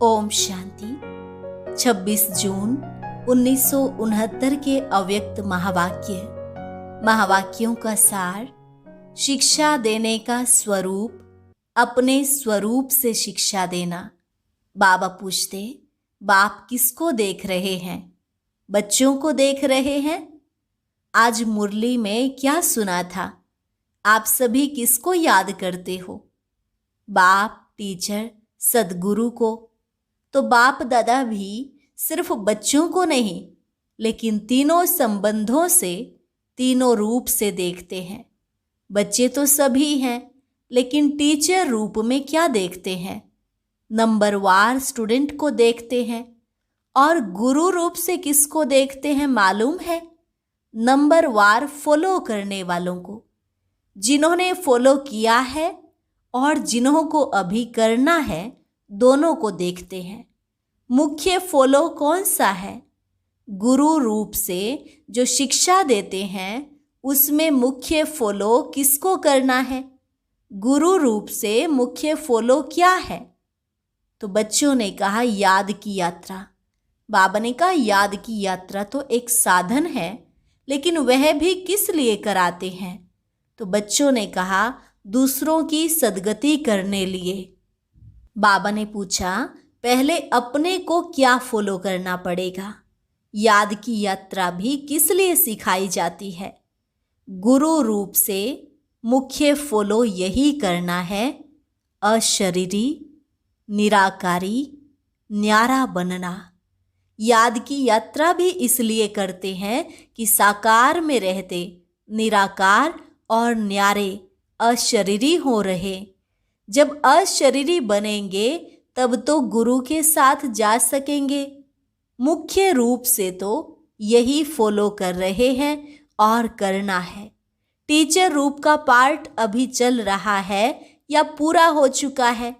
ओम शांति। 26 जून 1969 के अव्यक्त महावाक्यों का सार। शिक्षा देने का स्वरूप, अपने स्वरूप से शिक्षा देना। बाबा पूछते, बाप किसको देख रहे हैं? बच्चों को देख रहे हैं। आज मुरली में क्या सुना था? आप सभी किसको याद करते हो? बाप, टीचर, सदगुरु को। तो बाप दादा भी सिर्फ बच्चों को नहीं, लेकिन तीनों संबंधों से, तीनों रूप से देखते हैं। बच्चे तो सभी हैं, लेकिन टीचर रूप में क्या देखते हैं? नंबरवार स्टूडेंट को देखते हैं। और गुरु रूप से किसको देखते हैं मालूम है? नंबरवार फॉलो करने वालों को, जिन्होंने फॉलो किया है और जिन्हों को अभी करना है, दोनों को देखते हैं। मुख्य फॉलो कौन सा है? गुरु रूप से जो शिक्षा देते हैं, उसमें मुख्य फॉलो किसको करना है? गुरु रूप से मुख्य फॉलो क्या है? तो बच्चों ने कहा याद की यात्रा। बाबा ने कहा याद की यात्रा तो एक साधन है, लेकिन वह भी किस लिए कराते हैं? तो बच्चों ने कहा दूसरों की सदगति करने लिए। बाबा ने पूछा पहले अपने को क्या फॉलो करना पड़ेगा? याद की यात्रा भी किस लिए सिखाई जाती है? गुरु रूप से मुख्य फॉलो यही करना है, अशरीरी, निराकारी, न्यारा बनना। याद की यात्रा भी इसलिए करते हैं कि साकार में रहते निराकार और न्यारे अशरीरी हो रहे। जब अशरीरी बनेंगे तब तो गुरु के साथ जा सकेंगे। मुख्य रूप से तो यही फॉलो कर रहे हैं और करना है। टीचर रूप का पार्ट अभी चल रहा है या पूरा हो चुका है?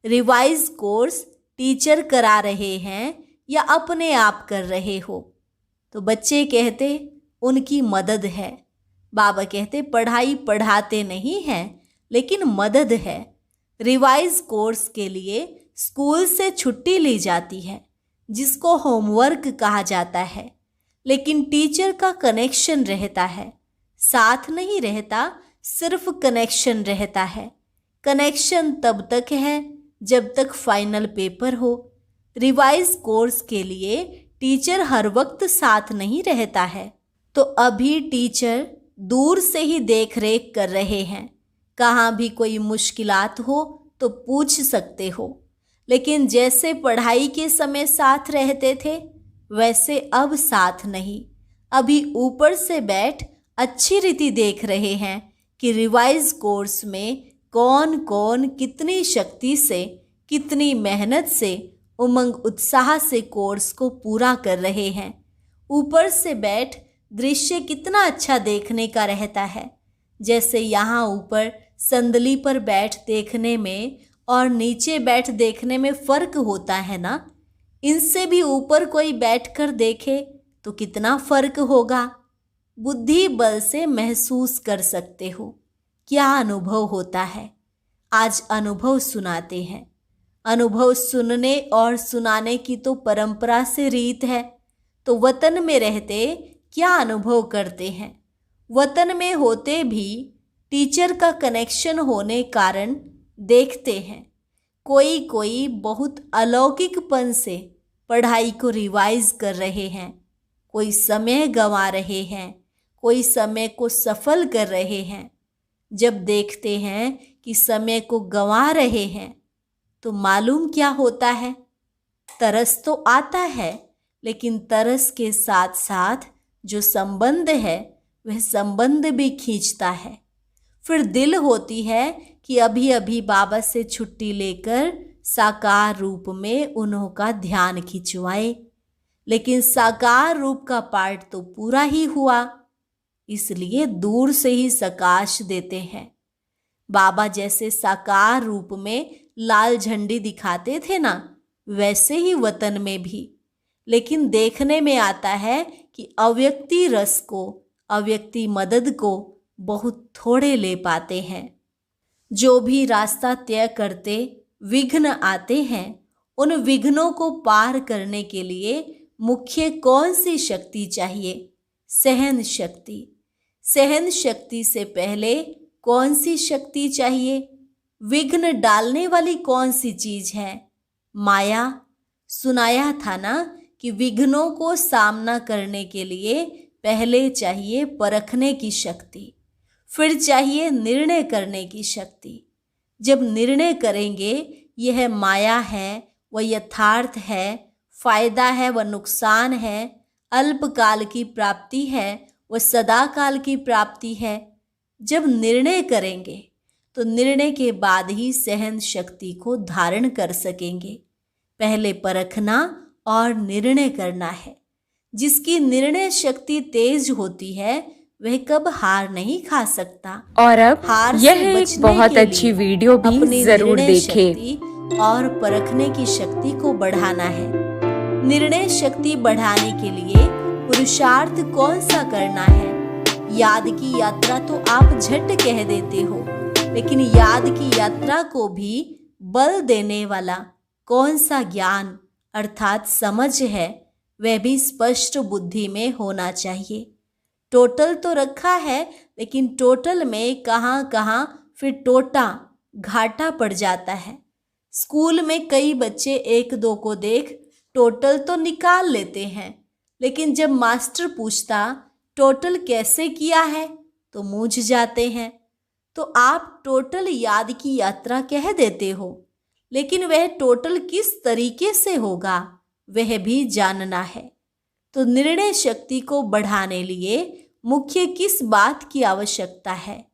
रिवाइज कोर्स टीचर करा रहे हैं या अपने आप कर रहे हो? तो बच्चे कहते उनकी मदद है। बाबा कहते पढ़ाई पढ़ाते नहीं हैं, लेकिन मदद है। रिवाइज कोर्स के लिए स्कूल से छुट्टी ली जाती है, जिसको होमवर्क कहा जाता है, लेकिन टीचर का कनेक्शन रहता है। साथ नहीं रहता, सिर्फ कनेक्शन रहता है। कनेक्शन तब तक है जब तक फाइनल पेपर हो। रिवाइज कोर्स के लिए टीचर हर वक्त साथ नहीं रहता है, तो अभी टीचर दूर से ही देख रेख कर रहे हैं। कहाँ भी कोई मुश्किलात हो तो पूछ सकते हो, लेकिन जैसे पढ़ाई के समय साथ रहते थे, वैसे अब साथ नहीं। अभी ऊपर से बैठ अच्छी रीति देख रहे हैं कि रिवाइज कोर्स में कौन कौन कितनी शक्ति से, कितनी मेहनत से, उमंग उत्साह से कोर्स को पूरा कर रहे हैं। ऊपर से बैठ दृश्य कितना अच्छा देखने का रहता है। जैसे यहाँ ऊपर संदली पर बैठ देखने में और नीचे बैठ देखने में फर्क होता है ना। इनसे भी ऊपर कोई बैठकर देखे तो कितना फर्क होगा। बुद्धि बल से महसूस कर सकते हो क्या अनुभव होता है। आज अनुभव सुनाते हैं। अनुभव सुनने और सुनाने की तो परंपरा से रीत है। तो वतन में रहते क्या अनुभव करते हैं? वतन में होते भी टीचर का कनेक्शन होने कारण देखते हैं। कोई कोई बहुत अलौकिकपन से पढ़ाई को रिवाइज कर रहे हैं, कोई समय गंवा रहे हैं, कोई समय को सफल कर रहे हैं। जब देखते हैं कि समय को गंवा रहे हैं, तो मालूम क्या होता है? तरस तो आता है, लेकिन तरस के साथ साथ जो संबंध है, वह संबंध भी खींचता है। फिर दिल होती है कि अभी अभी बाबा से छुट्टी लेकर साकार रूप में उन्हों का ध्यान खिंचवाए, लेकिन साकार रूप का पार्ट तो पूरा ही हुआ, इसलिए दूर से ही सकाश देते हैं। बाबा जैसे साकार रूप में लाल झंडी दिखाते थे ना, वैसे ही वतन में भी। लेकिन देखने में आता है कि अव्यक्ति रस को, अव्यक्ति मदद को बहुत थोड़े ले पाते हैं। जो भी रास्ता तय करते विघ्न आते हैं, उन विघ्नों को पार करने के लिए मुख्य कौन सी शक्ति चाहिए? सहन शक्ति। सहन शक्ति से पहले कौन सी शक्ति चाहिए? विघ्न डालने वाली कौन सी चीज है? माया। सुनाया था ना कि विघ्नों को सामना करने के लिए पहले चाहिए परखने की शक्ति, फिर चाहिए निर्णय करने की शक्ति। जब निर्णय करेंगे यह माया है व यथार्थ है, फायदा है व नुकसान है, अल्पकाल की प्राप्ति है व सदा काल की प्राप्ति है, जब निर्णय करेंगे तो निर्णय के बाद ही सहन शक्ति को धारण कर सकेंगे। पहले परखना और निर्णय करना है। जिसकी निर्णय शक्ति तेज होती है वह कब हार नहीं खा सकता। और अब हार यह एक बहुत अच्छी वीडियो भी जरूर देखें और परखने की शक्ति को बढ़ाना है। निर्णय शक्ति बढ़ाने के लिए पुरुषार्थ कौन सा करना है? याद की यात्रा तो आप झट कह देते हो, लेकिन याद की यात्रा को भी बल देने वाला कौन सा ज्ञान अर्थात समझ है, वह भी स्पष्ट बुद्धि में होना चाहिए। टोटल तो रखा है, लेकिन टोटल में कहाँ कहाँ फिर टोटा घाटा पड़ जाता है। स्कूल में कई बच्चे एक दो को देख टोटल तो निकाल लेते हैं, लेकिन जब मास्टर पूछता टोटल कैसे किया है तो मूझ जाते हैं। तो आप टोटल याद की यात्रा कह देते हो, लेकिन वह टोटल किस तरीके से होगा वह भी जानना है। तो निर्णय शक्ति को बढ़ाने लिए मुख्य किस बात की आवश्यकता है?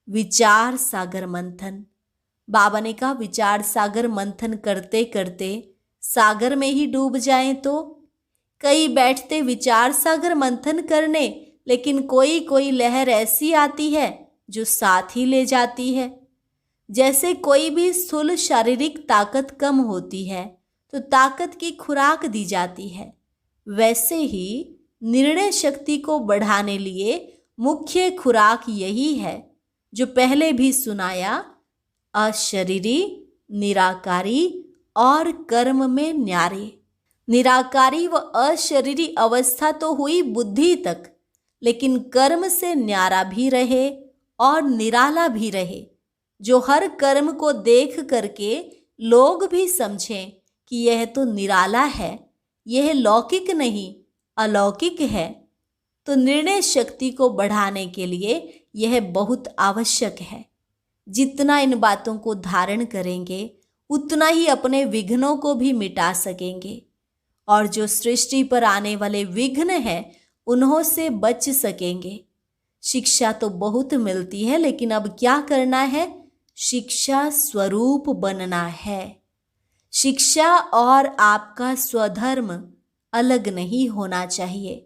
विचार सागर मंथन। बाबा ने कहा विचार सागर मंथन करते करते सागर में ही डूब जाएं तो? कई बैठते विचार सागर मंथन करने, लेकिन कोई कोई लहर ऐसी आती है जो साथ ही ले जाती है। जैसे कोई भी स्थूल शारीरिक ताकत कम होती है तो ताकत की खुराक दी जाती है, वैसे ही निर्णय शक्ति को बढ़ाने लिए मुख्य खुराक यही है जो पहले भी सुनाया, अशरीरी, निराकारी और कर्म में न्यारे। निराकारी व अशरीरी अवस्था तो हुई बुद्धि तक, लेकिन कर्म से न्यारा भी रहे और निराला भी रहे, जो हर कर्म को देख करके लोग भी समझें कि यह तो निराला है, यह लौकिक नहीं अलौकिक है। तो निर्णय शक्ति को बढ़ाने के लिए यह बहुत आवश्यक है। जितना इन बातों को धारण करेंगे उतना ही अपने विघ्नों को भी मिटा सकेंगे, और जो सृष्टि पर आने वाले विघ्न हैं उन्हों से बच सकेंगे। शिक्षा तो बहुत मिलती है, लेकिन अब क्या करना है? शिक्षा स्वरूप बनना है। शिक्षा और आपका स्वधर्म अलग नहीं होना चाहिए।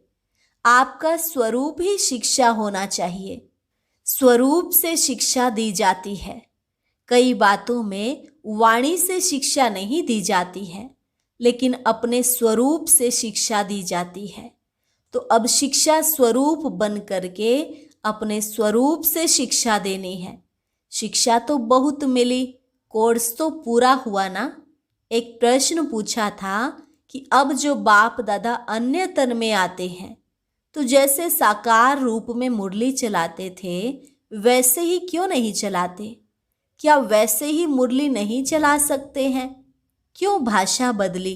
आपका स्वरूप ही शिक्षा होना चाहिए। स्वरूप से शिक्षा दी जाती है। कई बातों में वाणी से शिक्षा नहीं दी जाती है, लेकिन अपने स्वरूप से शिक्षा दी जाती है। तो अब शिक्षा स्वरूप बन करके अपने स्वरूप से शिक्षा देनी है। शिक्षा तो बहुत मिली, कोर्स तो पूरा हुआ ना। एक प्रश्न पूछा था कि अब जो बाप दादा अन्य तन में आते हैं तो जैसे साकार रूप में मुरली चलाते थे वैसे ही क्यों नहीं चलाते? क्या वैसे ही मुरली नहीं चला सकते हैं? क्यों भाषा बदली?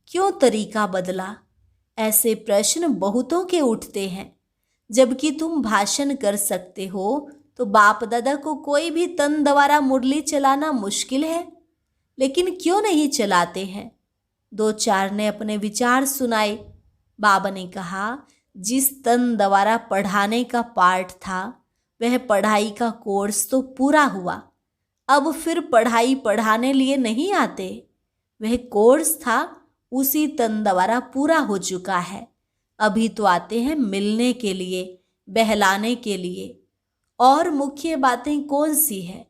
क्यों तरीका बदला? ऐसे प्रश्न बहुतों के उठते हैं। जबकि तुम भाषण कर सकते हो तो बाप दादा को कोई भी तन द्वारा मुरली चलाना मुश्किल है, लेकिन क्यों नहीं चलाते हैं? दो चार ने अपने विचार सुनाए। बाबा ने कहा जिस तन द्वारा पढ़ाने का पाठ था वह पढ़ाई का कोर्स तो पूरा हुआ, अब फिर पढ़ाई पढ़ाने लिए नहीं आते। वह कोर्स था उसी तन द्वारा पूरा हो चुका है, अभी तो आते हैं मिलने के लिए, बहलाने के लिए। और मुख्य बातें कौन सी है?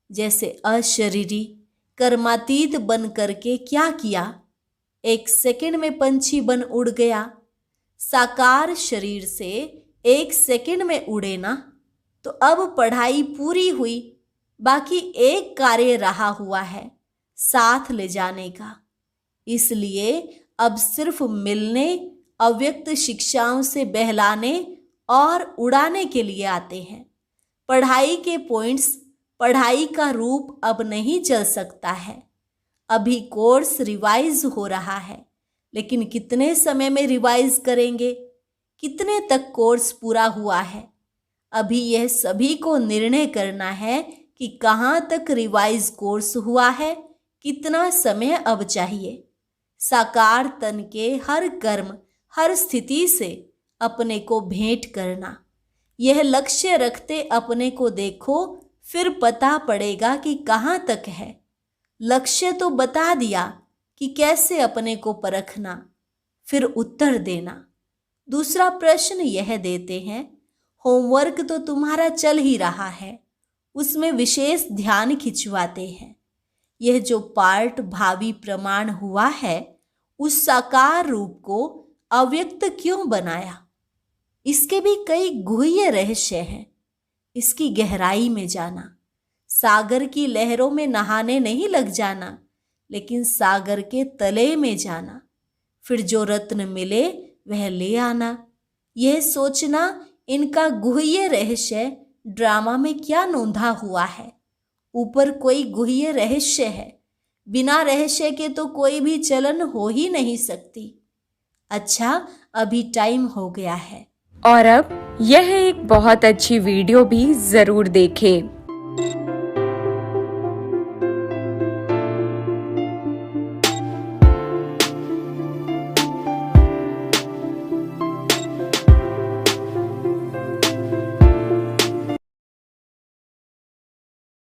जैसे अशरीरी कर्मातीत बन करके क्या किया? एक सेकंड में पंछी बन उड़ गया। साकार शरीर से एक सेकंड में उड़े ना, तो अब पढ़ाई पूरी हुई, बाकी एक कार्य रहा हुआ है साथ ले जाने का। इसलिए अब सिर्फ मिलने, अव्यक्त शिक्षाओं से बहलाने और उड़ाने के लिए आते हैं। पढ़ाई के पॉइंट्स, पढ़ाई का रूप अब नहीं चल सकता है। अभी कोर्स रिवाइज हो रहा है, लेकिन कितने समय में रिवाइज करेंगे? कितने तक कोर्स पूरा हुआ है? अभी यह सभी को निर्णय करना है कि कहाँ तक रिवाइज कोर्स हुआ है, कितना समय अब चाहिए। साकार तन के हर कर्म, हर स्थिति से अपने को भेंट करना, यह लक्ष्य रखते अपने को देखो, फिर पता पड़ेगा कि कहाँ तक है। लक्ष्य तो बता दिया कि कैसे अपने को परखना, फिर उत्तर देना। दूसरा प्रश्न यह देते हैं, होमवर्क तो तुम्हारा चल ही रहा है, उसमें विशेष ध्यान खिंचवाते हैं। यह जो पार्ट भावी प्रमाण हुआ है, उस साकार रूप को अव्यक्त क्यों बनाया? इसके भी कई गुह्य रहस्य हैं। इसकी गहराई में जाना, सागर की लहरों में नहाने नहीं लग जाना, लेकिन सागर के तले में जाना, फिर जो रत्न मिले वह ले आना। यह सोचना इनका गुह्य रहस्य ड्रामा में क्या नोंधा हुआ है। ऊपर कोई गुह्य रहस्य है, बिना रहस्य के तो कोई भी चलन हो ही नहीं सकती। अच्छा, अभी टाइम हो गया है और अब यह एक बहुत अच्छी वीडियो भी जरूर देखें।